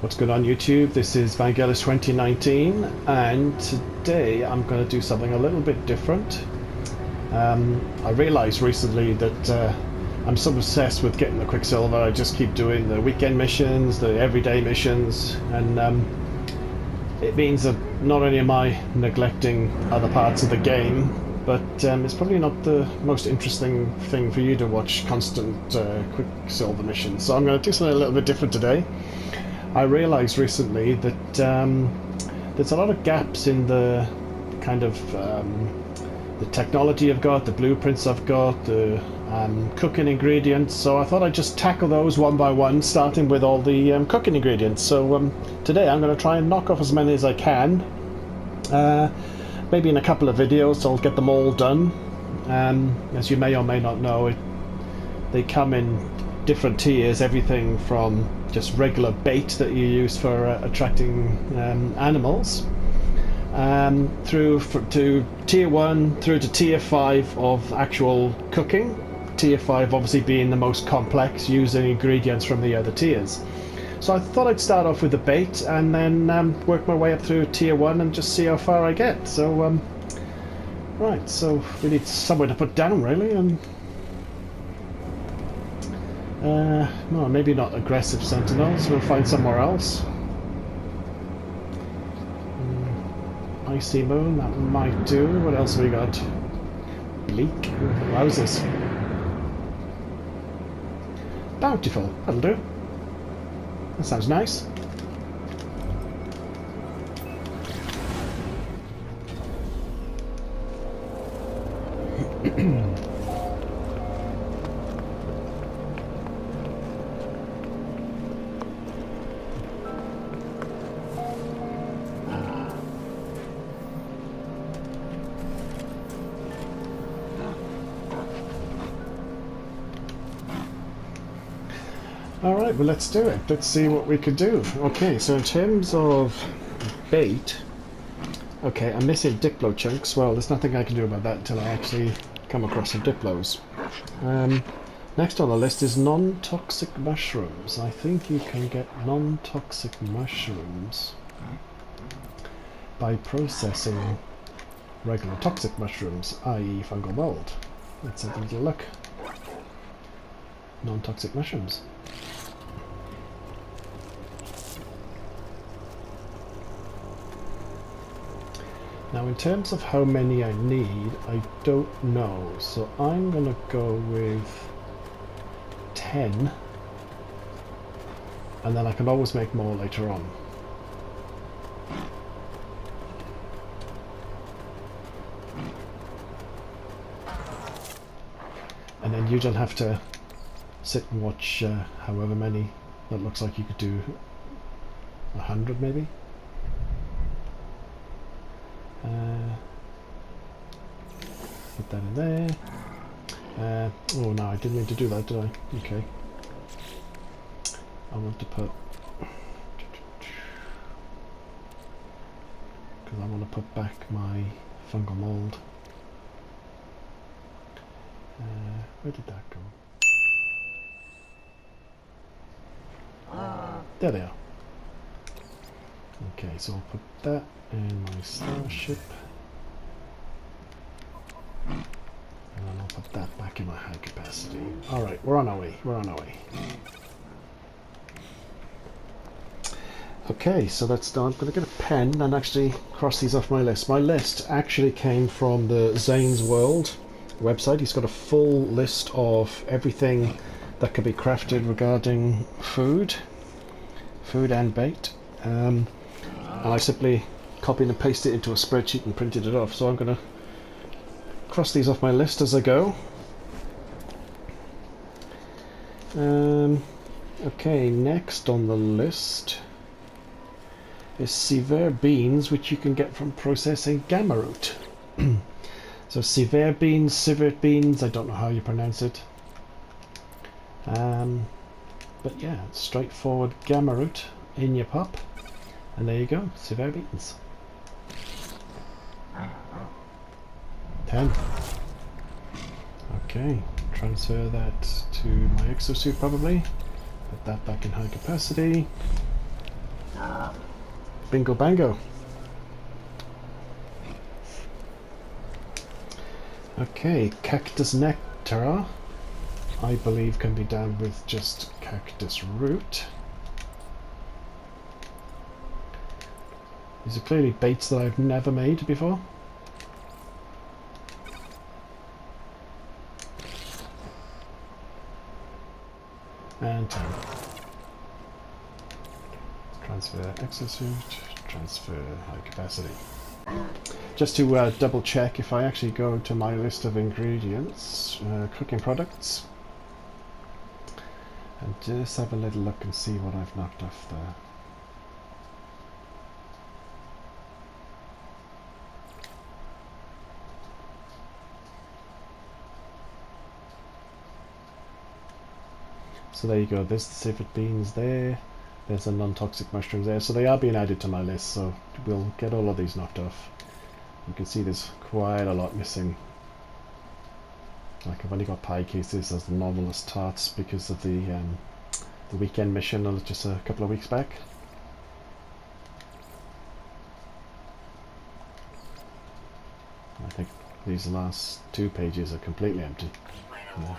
What's going on YouTube? This is Vangelis 2019 and today I'm going to do something a little bit different. I realised recently that I'm so obsessed with getting the Quicksilver. I just keep doing the weekend missions, the everyday missions, and it means that not only am I neglecting other parts of the game, but it's probably not the most interesting thing for you to watch constant Quicksilver missions. So I'm going to do something a little bit different today. I realised recently that there's a lot of gaps in the kind of the technology I've got, the blueprints I've got, the cooking ingredients. So I thought I'd just tackle those one by one, starting with all the cooking ingredients. So today I'm going to try and knock off as many as I can. Maybe in a couple of videos I'll get them all done. As you may or may not know, they come in different tiers, everything from just regular bait that you use for attracting animals, through to tier 1 through to tier 5 of actual cooking. Tier 5 obviously being the most complex, using ingredients from the other tiers. So I thought I'd start off with the bait and then work my way up through tier 1 and just see how far I get. So right, so we need somewhere to put down really, and no, maybe not aggressive sentinels. We'll find somewhere else. Icy moon, that might do. What else have we got? Bleak. How's this? Bountiful. That'll do. That sounds nice. Alright, well let's do it. Let's see what we could do. Okay, so in terms of bait, okay, I'm missing Diplo chunks. Well, there's nothing I can do about that until I actually come across some Diplos. Next on the list is non-toxic mushrooms. I think you can get non-toxic mushrooms by processing regular toxic mushrooms, i.e. fungal mold. Let's have a little look. Non-toxic mushrooms. Now in terms of how many I need, I don't know, so I'm going to go with 10, and then I can always make more later on. And then you don't have to sit and watch however many. That looks like you could do 100 maybe. Put that in there. Oh no, I didn't mean to do that, did I? Okay. I want to put, because I want to put back my fungal mold. Where did that go? There they are. Okay, so I'll put that in my starship. And then I'll put that back in my high capacity. Alright, we're on our way. We're on our way. Okay, so that's done. I'm going to get a pen and actually cross these off my list. My list actually came from the Zane's World website. He's got a full list of everything that can be crafted regarding food and bait. And I simply copied and pasted it into a spreadsheet and printed it off. So I'm going to cross these off my list as I go. Okay, next on the list is severe beans, which you can get from processing gamma root. So severe beans, civet beans, I don't know how you pronounce it. But yeah, straightforward gamma root in your pop, and there you go, severe beans. 10. Okay, transfer that to my exosuit probably. Put that back in high capacity. Bingo bango. Okay, cactus nectar, I believe, can be done with just cactus root. These are clearly baits that I've never made before. And transfer exosuit, transfer high capacity. Just to double check, if I actually go to my list of ingredients, cooking products, and just have a little look and see what I've knocked off there. So there you go, there's the civet beans there, there's the non-toxic mushrooms there, so they are being added to my list, so we'll get all of these knocked off. You can see there's quite a lot missing. Like I've only got pie cases as the normalist tarts because of the weekend mission just a couple of weeks back. I think these last 2 pages are completely empty. Yeah.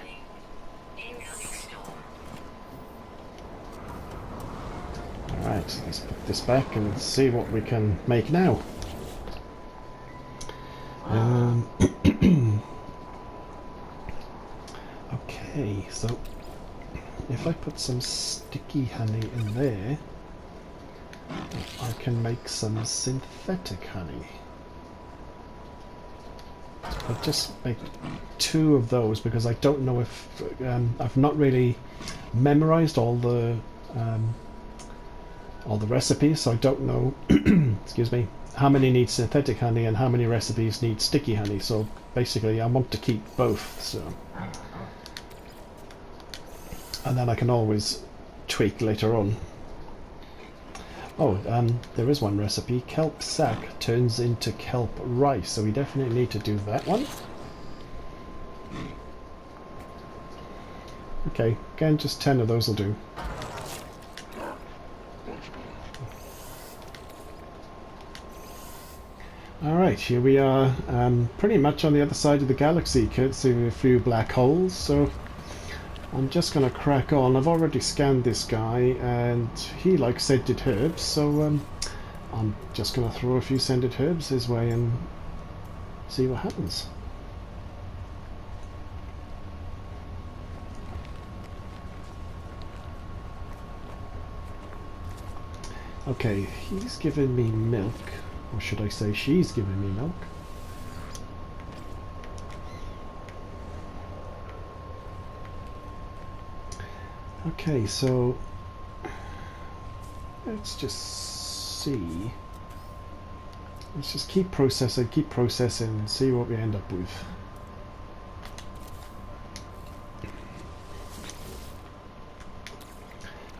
Alright, let's put this back and see what we can make now. Okay, so if I put some sticky honey in there, I can make some synthetic honey. I'll just make 2 of those because I don't know if I've not really memorized all the recipes, so I don't know excuse me, how many need synthetic honey and how many recipes need sticky honey, so basically I want to keep both, so and then I can always tweak later on. Oh, there is one recipe, kelp sack turns into kelp rice, so we definitely need to do that one. Okay, again, just 10 of those will do. Alright, here we are, pretty much on the other side of the galaxy, courtesy of a few black holes, so I'm just going to crack on. I've already scanned this guy, and he likes scented herbs, so I'm just going to throw a few scented herbs his way and see what happens. Okay, he's given me milk. Or should I say she's giving me milk? Okay, so let's just see. Let's just keep processing and see what we end up with.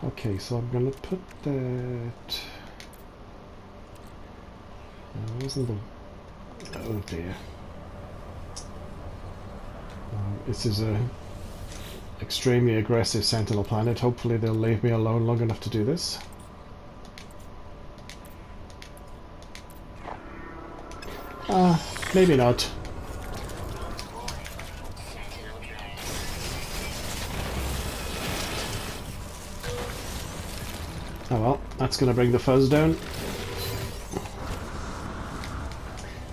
Okay, so I'm going to put that... wasn't the... oh dear. This is a extremely aggressive sentinel planet. Hopefully they'll leave me alone long enough to do this. Maybe not. Oh well, that's going to bring the fuzz down.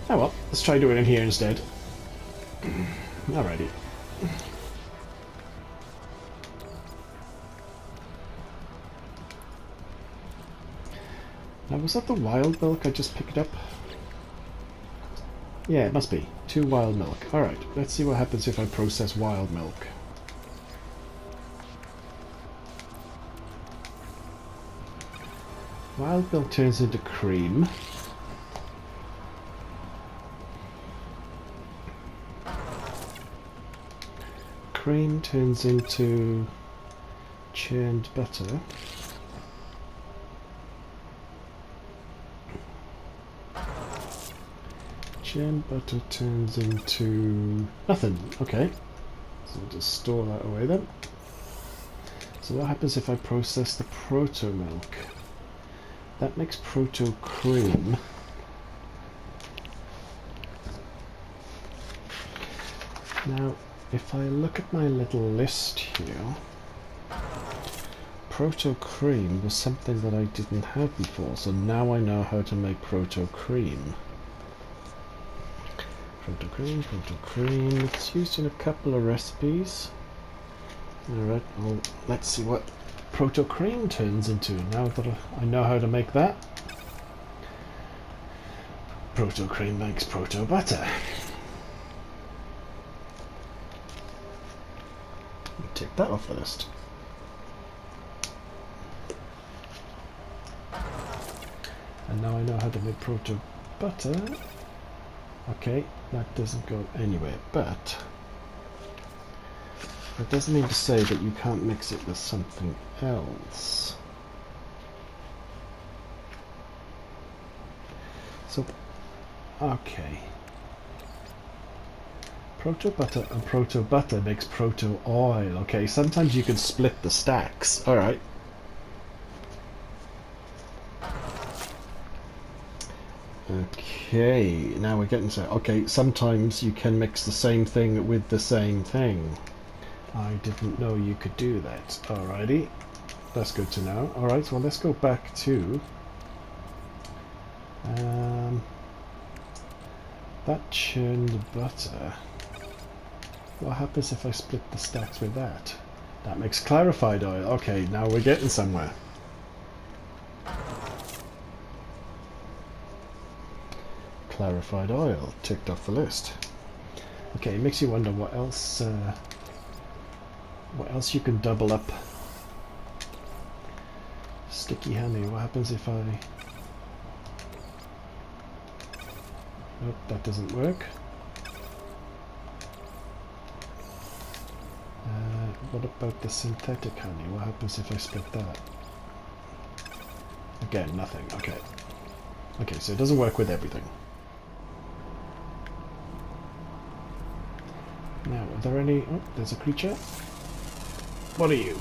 Oh well, let's try doing it here instead. Alrighty. Now, was that the wild milk I just picked up? Yeah, it must be. 2 wild milk. Alright, let's see what happens if I process wild milk. Wild milk turns into cream. Cream turns into churned butter. Churned butter turns into nothing. Okay, so we'll just store that away then. So what happens if I process the proto milk? That makes proto cream. Now, if I look at my little list here, proto cream was something that I didn't have before, so now I know how to make proto cream. Proto cream. It's used in a couple of recipes. Alright, well, let's see what proto cream turns into now that I know how to make that. Proto cream makes proto butter. Take that off the list. And now I know how to make proto butter. Okay, that doesn't go anywhere, but that doesn't mean to say that you can't mix it with something else. So, okay. Proto butter and proto butter makes proto oil. Okay, sometimes you can split the stacks. Alright. Okay, now we're getting to... Okay, sometimes you can mix the same thing with the same thing. I didn't know you could do that. Alrighty. That's good to know. Alright, well let's go back to... that churned butter. What happens if I split the stacks with that? That makes clarified oil. Okay, now we're getting somewhere. Clarified oil, ticked off the list. Okay, it makes you wonder what else you can double up. Sticky honey, what happens if I... Nope, that doesn't work. What about the synthetic honey? What happens if I split that? Again, nothing. Okay. Okay, so it doesn't work with everything. Now, are there any... Oh, there's a creature. What are you?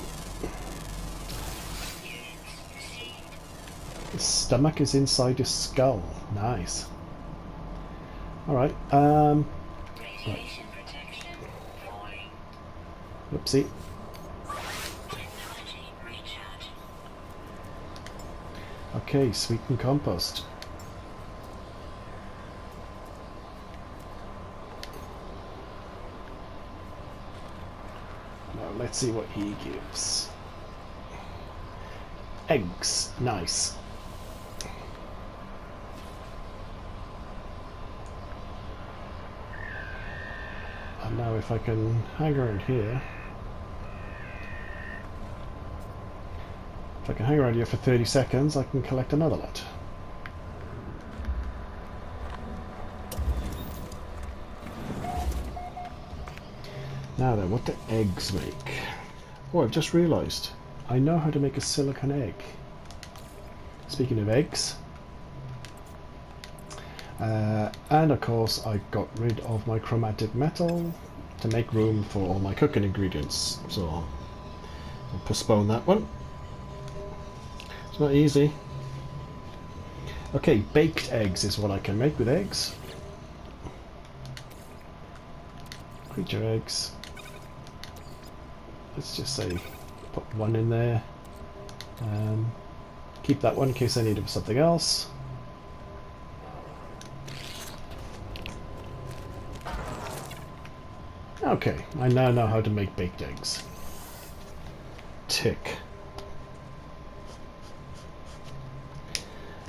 His stomach is inside his skull. Nice. Alright, right. Whoopsie. Okay, sweeten compost. Now let's see what he gives. Eggs, nice. And now if I can hang around here. If I can hang around here for 30 seconds, I can collect another lot. Now then, what do eggs make? Oh, I've just realised. I know how to make a silicon egg. Speaking of eggs. And of course, I got rid of my chromatic metal to make room for all my cooking ingredients. So, I'll postpone that one. It's not easy. Okay, baked eggs is what I can make with eggs. Creature eggs. Let's just say put one in there. Keep that one in case I need it for something else. Okay, I now know how to make baked eggs. Tick.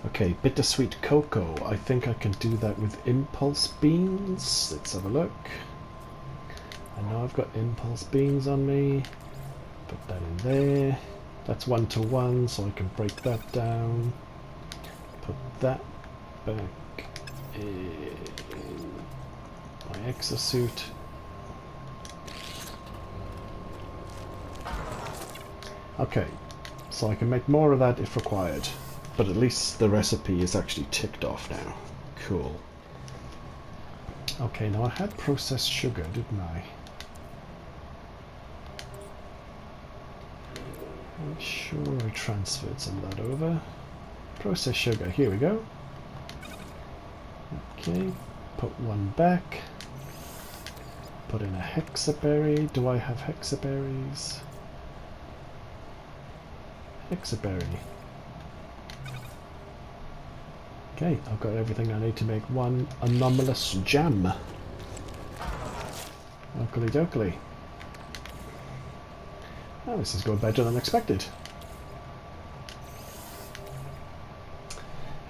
Okay, bittersweet cocoa. I think I can do that with impulse beans. Let's have a look. I know I've got impulse beans on me. Put that in there. That's 1-to-1, so I can break that down. Put that back in my exosuit. Okay, so I can make more of that if required. But at least the recipe is actually ticked off now. Cool. Okay, now I had processed sugar, didn't I? I'm sure I transferred some of that over. Processed sugar, here we go. Okay, put one back. Put in a hexaberry. Do I have hexaberries? Hexaberry. Okay, I've got everything I need to make one anomalous jam. Oakley dokley. Oh, this is going better than expected.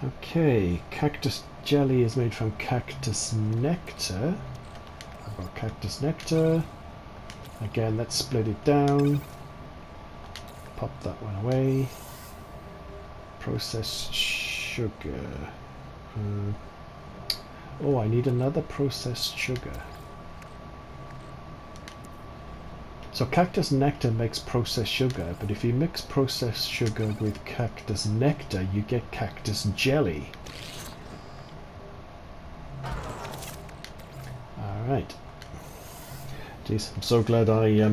Okay, cactus jelly is made from cactus nectar. I've got cactus nectar. Again, let's split it down. Pop that one away. Processed sugar. Oh, I need another processed sugar. So cactus nectar makes processed sugar, but if you mix processed sugar with cactus nectar, you get cactus jelly. Alright. Jeez, I'm so glad I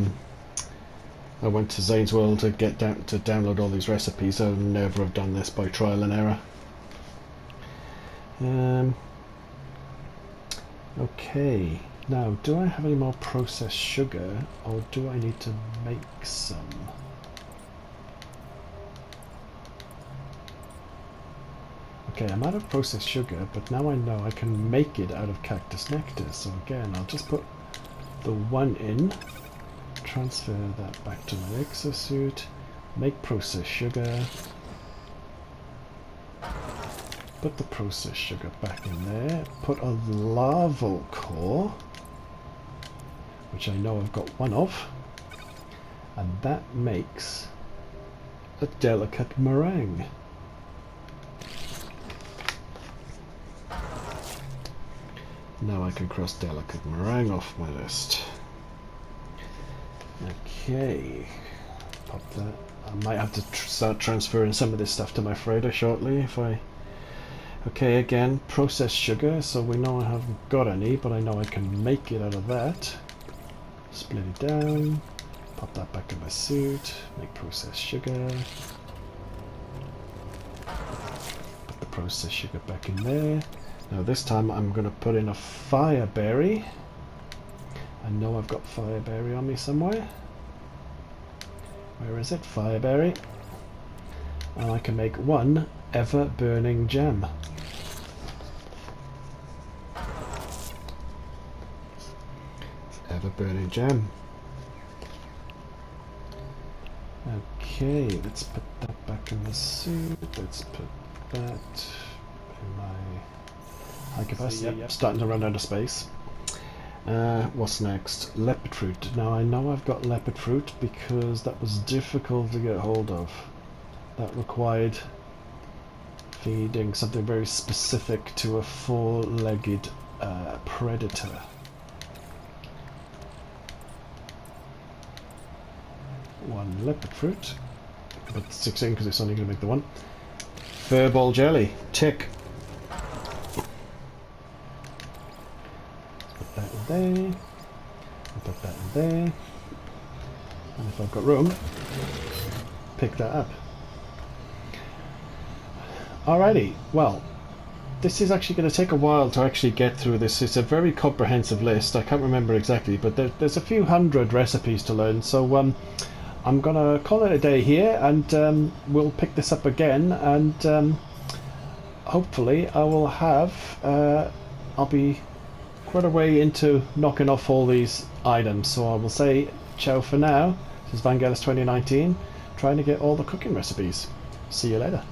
went to Zane's World to get down to download all these recipes. I would never have done this by trial and error. Okay. Now, do I have any more processed sugar, or do I need to make some? Okay, I'm out of processed sugar, but now I know I can make it out of cactus nectar. So again, I'll just put the one in, transfer that back to my exosuit, make processed sugar, put the processed sugar back in there, put a larval core, which I know I've got one of, and that makes a delicate meringue. Now I can cross delicate meringue off my list. Okay, pop that. I might have to start transferring some of this stuff to my freighter shortly if I... Okay, again, processed sugar, so we know I haven't got any, but I know I can make it out of that. Split it down, pop that back in my suit, make processed sugar. Put the processed sugar back in there. Now this time I'm going to put in a fireberry. I know I've got fireberry on me somewhere. Where is it? Fireberry. And I can make one ever-burning gem. Ever-burning gem. Okay, let's put that back in the suit. Let's put that in my high capacity. Yep, starting to run out of space. What's next? Leopard fruit. Now I know I've got leopard fruit because that was difficult to get hold of. That required feeding something very specific to a four-legged predator. One leopard fruit, but 6 in because it's only going to make the one. Furball jelly, tick. Put that in there. Put that in there. And if I've got room, pick that up. Alrighty, well, this is actually going to take a while to actually get through this. It's a very comprehensive list. I can't remember exactly, but there's a few hundred recipes to learn. So I'm going to call it a day here, and we'll pick this up again, and hopefully I will have, I'll be quite a way into knocking off all these items. So I will say ciao for now. This is Vangelis 2019, trying to get all the cooking recipes. See you later.